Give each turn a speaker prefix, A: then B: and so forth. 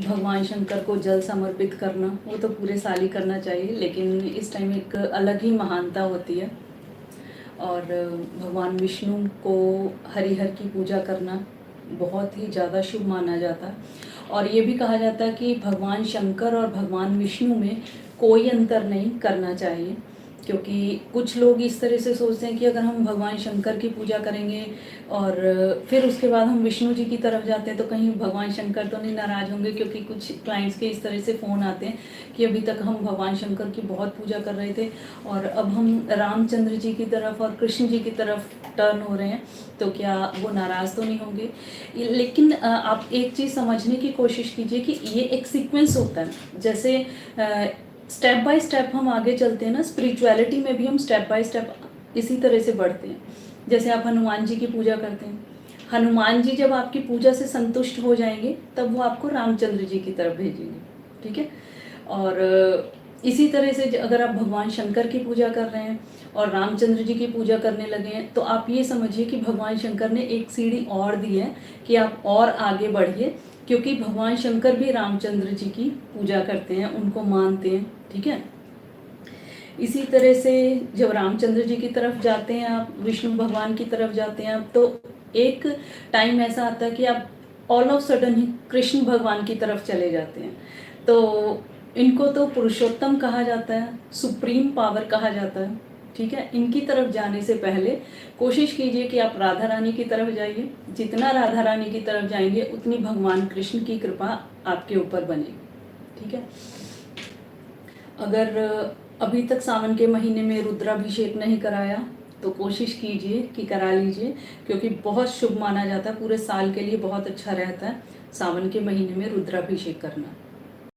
A: भगवान शंकर को जल समर्पित करना, वो तो पूरे साल ही करना चाहिए, लेकिन इस टाइम एक अलग ही महानता होती है। और भगवान विष्णु को हरिहर की पूजा करना बहुत ही ज़्यादा शुभ माना जाता है। और ये भी कहा जाता है कि भगवान शंकर और भगवान विष्णु में कोई अंतर नहीं करना चाहिए, क्योंकि कुछ लोग इस तरह से सोचते हैं कि अगर हम भगवान शंकर की पूजा करेंगे और फिर उसके बाद हम विष्णु जी की तरफ जाते हैं तो कहीं भगवान शंकर तो नहीं नाराज़ होंगे, क्योंकि कुछ क्लाइंट्स के इस तरह से फ़ोन आते हैं कि अभी तक हम भगवान शंकर की बहुत पूजा कर रहे थे और अब हम रामचंद्र जी की तरफ और कृष्ण जी की तरफ टर्न हो रहे हैं, तो क्या वो नाराज़ तो नहीं होंगे। लेकिन आप एक चीज़ समझने की कोशिश कीजिए कि ये एक सीक्वेंस होता है। जैसे स्टेप बाय स्टेप हम आगे चलते हैं ना, स्पिरिचुअलिटी में भी हम स्टेप बाय स्टेप इसी तरह से बढ़ते हैं। जैसे आप हनुमान जी की पूजा करते हैं, हनुमान जी जब आपकी पूजा से संतुष्ट हो जाएंगे तब वो आपको रामचंद्र जी की तरफ भेजेंगे, ठीक है। और इसी तरह से अगर आप भगवान शंकर की पूजा कर रहे हैं और रामचंद्र जी की पूजा करने लगे हैं, तो आप ये समझिए कि भगवान शंकर ने एक सीढ़ी और दी है कि आप और आगे बढ़िए, क्योंकि भगवान शंकर भी रामचंद्र जी की पूजा करते हैं, उनको मानते हैं, ठीक है। इसी तरह से जब रामचंद्र जी की तरफ जाते हैं आप, विष्णु भगवान की तरफ जाते हैं आप, तो एक टाइम ऐसा आता है कि आप ऑल ऑफ सडन ही कृष्ण भगवान की तरफ चले जाते हैं। तो इनको तो पुरुषोत्तम कहा जाता है, सुप्रीम पावर कहा जाता है, ठीक है। इनकी तरफ जाने से पहले कोशिश कीजिए कि आप राधा रानी की तरफ जाइए। जितना राधा रानी की तरफ जाएंगे उतनी भगवान कृष्ण की कृपा आपके ऊपर बनेगी, ठीक है। अगर अभी तक सावन के महीने में रुद्राभिषेक नहीं कराया तो कोशिश कीजिए कि करा लीजिए, क्योंकि बहुत शुभ माना जाता है, पूरे साल के लिए बहुत अच्छा रहता है सावन के महीने में रुद्राभिषेक करना।